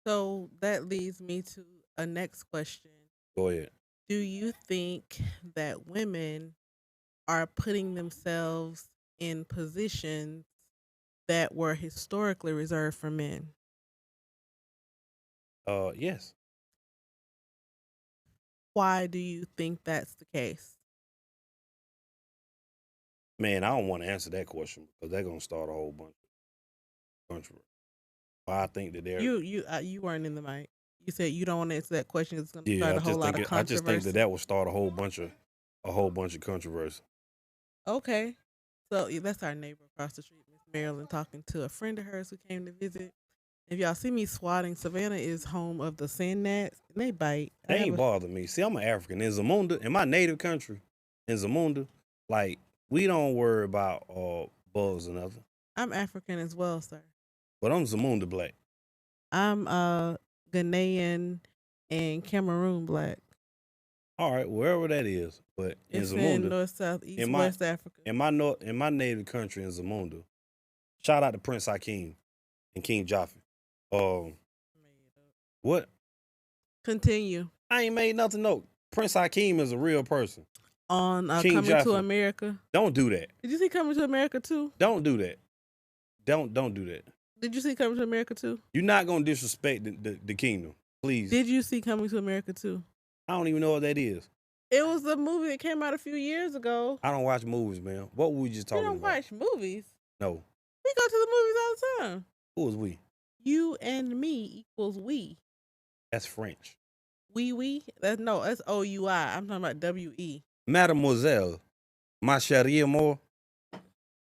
So that leads me to a next question. Go ahead. Do you think that women are putting themselves in positions that were historically reserved for men? Yes. Why do you think that's the case? Man, I don't want to answer that question because they're gonna start a whole bunch of controversy. I think that they're You weren't in the mic. You said you don't want to answer that question. It's going to yeah. start a whole lot of I just think controversy. that will start a whole bunch of controversy. Okay, so yeah, that's our neighbor across the street, Miss Marilyn, talking to a friend of hers who came to visit. If y'all see me swatting, Savannah is home of the sand gnats, and they bite. I They have ain't a bother me. See, I'm an African in Zamunda, in my native country, in Zamunda. Like we don't worry about bugs or nothing. I'm African as well, sir. But I'm Zamunda black. I'm Ghanaian and Cameroon black. All right, wherever that is. But in It's in Zamunda, North, South, East, in my West Africa. in my native country in Zamunda, shout out to Prince Hakeem and King Jaffe. Um, what? Continue I ain't made nothing. No, Prince Hakeem is a real person. on King Coming to Jaffe. America. Don't do that. Did you see Coming to America too? Don't do that. Don't do that. Did you see Coming to America too? You're not gonna disrespect the kingdom, please. Did you see Coming to America too? I don't even know what that is. It was a movie that came out a few years ago. I don't watch movies, man. What were we just You talking don't about? watch movies. No. We go to the movies all the time. Who is we? You and me equals we. That's French. We. That's OUI. I'm talking about WE. Mademoiselle, ma chérie amour.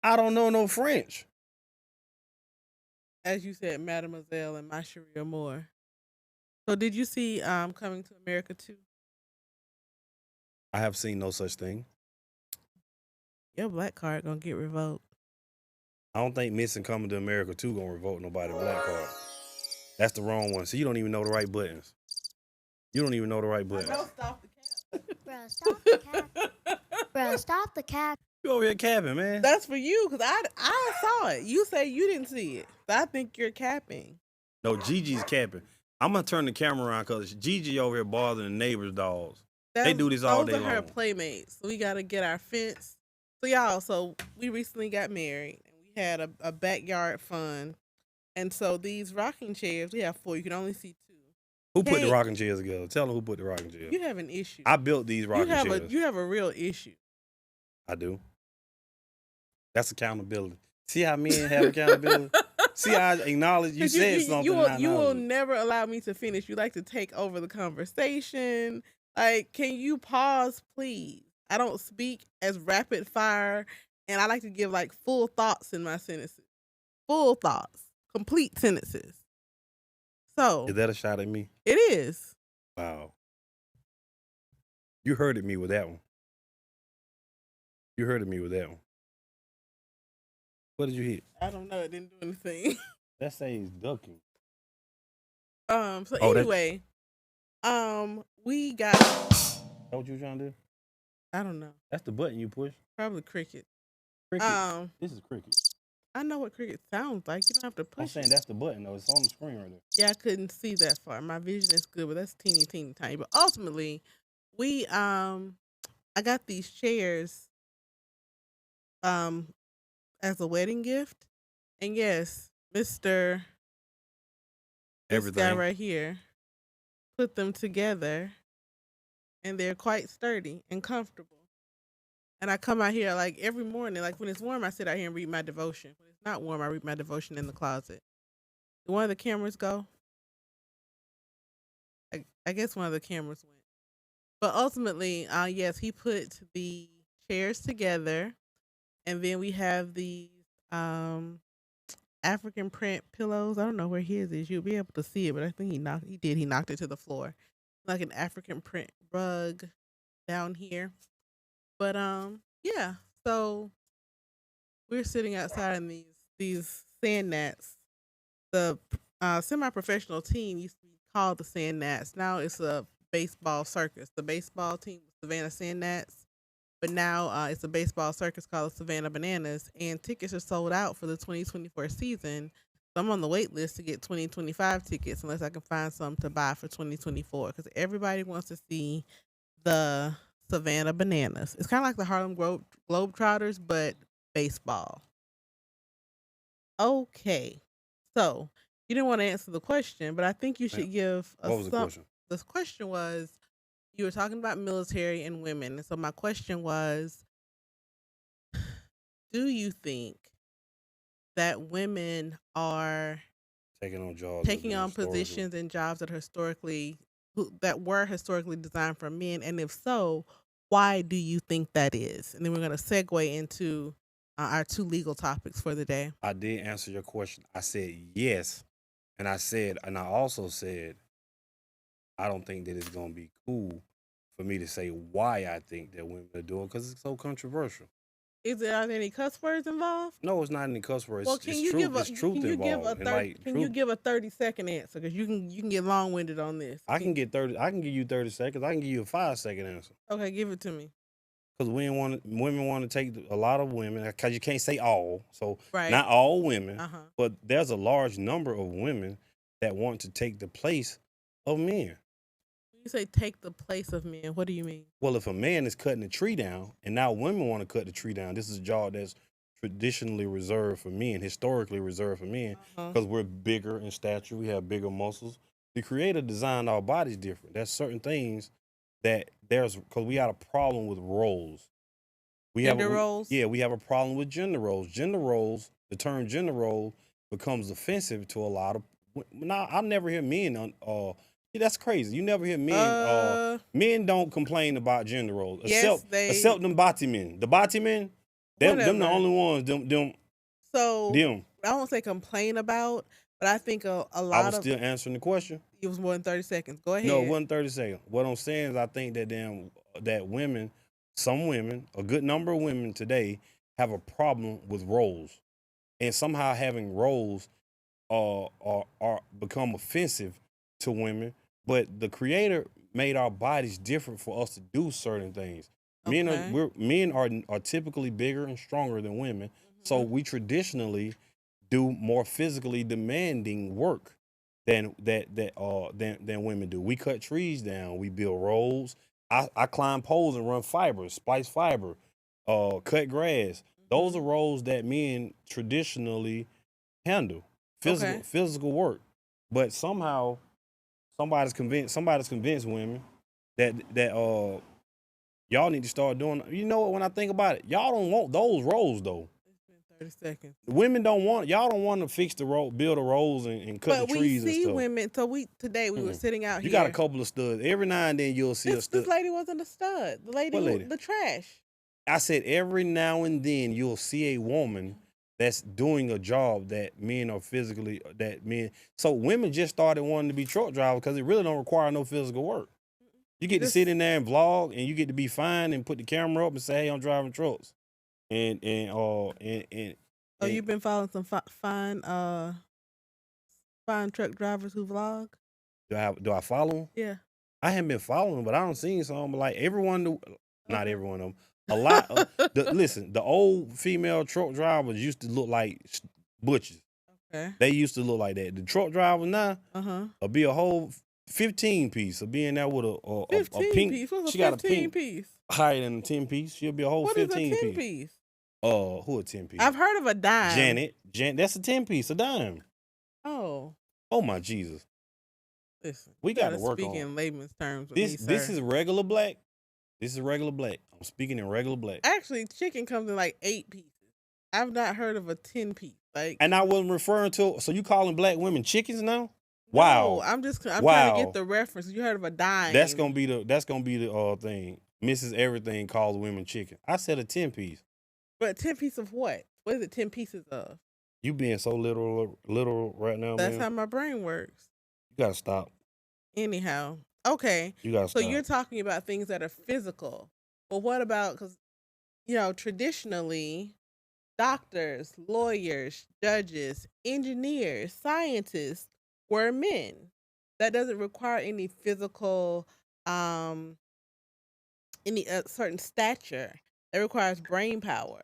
I don't know no French. As you said, Mademoiselle and my Sharia Moore. So did you see Coming to America too? I have seen no such thing. Your black card gonna get revoked. I don't think Missing Coming to America 2 gonna revoke nobody black card. That's the wrong one. So you don't even know the right buttons. You don't even know the right buttons. No, stop the cap. Bro, stop the cap. Bro, stop the cap. You over here capping, man. That's for you because I saw it. You say you didn't see it. So I think you're capping. No, Gigi's capping. I'm gonna turn the camera around because Gigi over here bothering the neighbors' dogs. They do this all day Those are her long. playmates. So we gotta get our fence. So y'all, so we recently got married and we had a backyard fun. And so these rocking chairs, we have four. You can only see two. Who put the Hey, rocking chairs together? Tell them who put the rocking chairs. you have an issue. I built these rocking chairs. You have a real issue. I do. That's accountability. See how men have accountability? See how I acknowledge you 'Cause said something. You will, and I you will acknowledge it. never allow me to finish. You like to take over the conversation. Like, can you pause, please? I don't speak as rapid fire, and I like to give like full thoughts in my sentences. Full thoughts, complete sentences. So Is that a shot at me? it is. Wow. You hurted me with that one. You hurted me with that one. What did you hit? I don't know. It didn't do anything. That says ducking. So Oh, anyway, we got. That what you trying to do? I don't know. That's the button you push. Probably cricket. Cricket. This is cricket. I know what cricket sounds like. You don't have to I'm push saying it. that's the button though. It's on the screen right there. Yeah, I couldn't see that far. My vision is good, but that's teeny, teeny, tiny. But ultimately, we I got these chairs um as a wedding gift, and yes, Mister this guy Everything. right here put them together, and they're quite sturdy and comfortable. And I come out here like every morning, like when it's warm, I sit out here and read my devotion. When it's not warm, I read my devotion in the closet. Did one of the cameras go? I guess one of the cameras went. But ultimately, yes, he put the chairs together, and then we have these um African print pillows. I don't know where his is. You'll be able to see it, but I think he knocked it to the floor. Like an African print rug down here. But yeah. So we're sitting outside in these sand gnats. The semi-professional team used to be called the Sand Gnats. Now it's a baseball circus. The baseball team was Savannah Sand Gnats, but now it's a baseball circus called the Savannah Bananas, and tickets are sold out for the 2024 season. So I'm on the wait list to get 2025 tickets unless I can find some to buy for 2024 because everybody wants to see the Savannah Bananas. It's kind of like the Harlem Globetrotters, but baseball. Okay. So you didn't want to answer the question, but I think you Man, should give a what was the some. question? This question was you were talking about military and women. And so my question was, do you think that women are Taking on jobs that have taking been on historically. positions and jobs that that were historically designed for men? And if so, why do you think that is? And then we're going to segue into our two legal topics for the day. I did answer your question. I said yes, and I also said I don't think that it's gonna be cool for me to say why I think that women are doing because it's so controversial. Are there any cuss words involved? No, it's not any cuss words. Well, It's truth. It's truth involved, and like can you truth. give a 30-second answer because you can get long winded on this. I can get 30. I can give you 30 seconds. I can give you a 5 second answer. Okay, give it to me. Because women want to take a lot of women because you can't say all. So Right. not all women, Uh huh. but there's a large number of women that want to take the place of men. When you say take the place of men, what do you mean? Well, if a man is cutting a tree down, and now women want to cut the tree down, this is a job that's traditionally reserved for men, historically reserved for men, Uh-huh. because we're bigger in stature, we have bigger muscles. The Creator designed our bodies different. There's certain things that there's because we got a problem with roles. Gender roles. Yeah, we have a problem with gender roles. Gender roles, the term gender role becomes offensive to a lot of. Now, I never hear men on. Yeah, that's crazy. You never hear men. Men don't complain about gender roles, Yes, except them bati men. The bati men, them the whatever. only ones. So Them. I won't say complain about, but I think a I lot was of still answering the question. it was more than 30 seconds. Go No, it ahead. wasn't 30 seconds. What I'm saying is, I think that women, some women, a good number of women today, have a problem with roles, and somehow having roles are become offensive to women. But the Creator made our bodies different for us to do certain things. Okay. Men are typically bigger and stronger than women, so we traditionally do more physically demanding work than women do. We cut trees down, we build roads. I climb poles and run fiber, splice fiber, cut grass. Those are roles that men traditionally handle. Okay. Physical work. But somehow somebody's convinced women that y'all need to start doing. You know what? When I think about it, y'all don't want those roles though. It's been 30 seconds. Women don't want y'all don't want to fix the road, build the roads and cut the But we trees and see stuff. women. So we were Mm-mm. sitting out You here. got a couple of studs. Every now and then you'll see a This stud. lady wasn't a stud. The lady, What lady? the trash. I said every now and then you'll see a woman that's doing a job that men are physically that men. So women just started wanting to be truck drivers because it really don't require no physical work. You get to This- sit in there and vlog, and you get to be fine and put the camera up and say, "Hey, I'm driving trucks." And Oh, you've been following some fine truck drivers who vlog. do I follow them? Yeah. I haven't been following them, but I don't see some. Like everyone, not Okay. every one of them. A lot. Listen, the old female truck drivers used to look like butchers. Okay. They used to look like that. The truck drivers now will be a whole 15 piece. Will be in there with a 15 pink. piece. What's a She got a 15 pink piece? higher than a 10 piece. She'll be a whole What is a 15 10 piece. piece? Who a 10 piece? I've heard of a dime. Janet, that's a 10 piece, a dime. Oh, Oh my Jesus. listen. We You got to gotta work speak on in layman's terms with this. me, sir. This is regular black. This is regular black. I'm speaking in regular black. Actually, chicken comes in like 8 pieces. I've not heard of a 10 piece. Like, And I wasn't referring to. So you calling black women chickens now? no, Wow. I'm trying Wow. to get the reference. You heard of a dime? That's gonna be the thing. Mrs. Everything calls women chicken. I said a 10 piece. But 10 piece of what? What is it 10 pieces of? You being so literal right now, That's man. how my brain works. You gotta stop. Anyhow, okay. You gotta So stop. you're talking about things that are physical. Well, what about, because, traditionally, doctors, lawyers, judges, engineers, scientists were men. That doesn't require any physical, any certain stature. It requires brain power.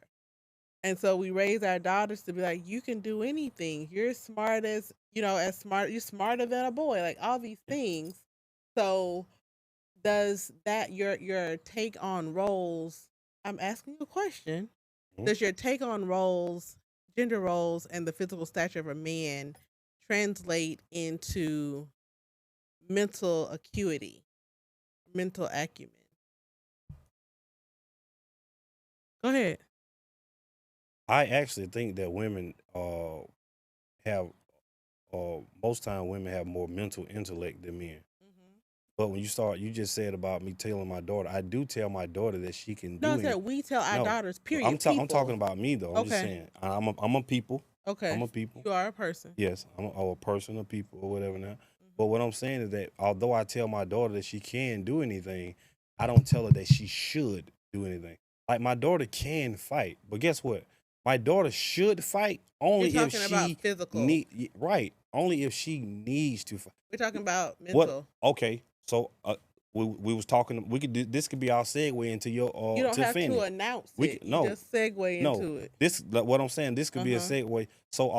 And so we raise our daughters to be like, you can do anything. You're smart as, you're smarter than a boy, like all these things. So does that your take on roles, I'm asking you a question. Mhm. Does your take on roles, gender roles, and the physical stature of a man translate into mental acuity, mental acumen? Go ahead. I actually think that women have most time women have more mental intellect than men. Mm-hmm. But when you just said about me telling my daughter, I do tell my daughter that she can No, I do said it. we tell our No, daughters, period, I'm talking people. about me though. I'm just Okay. saying I'm a people. I'm Okay. a people. You are a person. Yes, I'm a person, a people, or whatever now. Mm-hmm. But what I'm saying is that although I tell my daughter that she can do anything, I don't tell her that she should do anything. Like my daughter can fight, but guess what? My daughter should fight You're only if talking about she physical. right, only if she needs to fight. We're talking about What? mental. Okay, so we was talking. We could do, this could be our segue into your You don't to have to Fanny. announce We it. could, You no just segue no into it. this like, what I'm saying. This could Uh be a huh. segue. So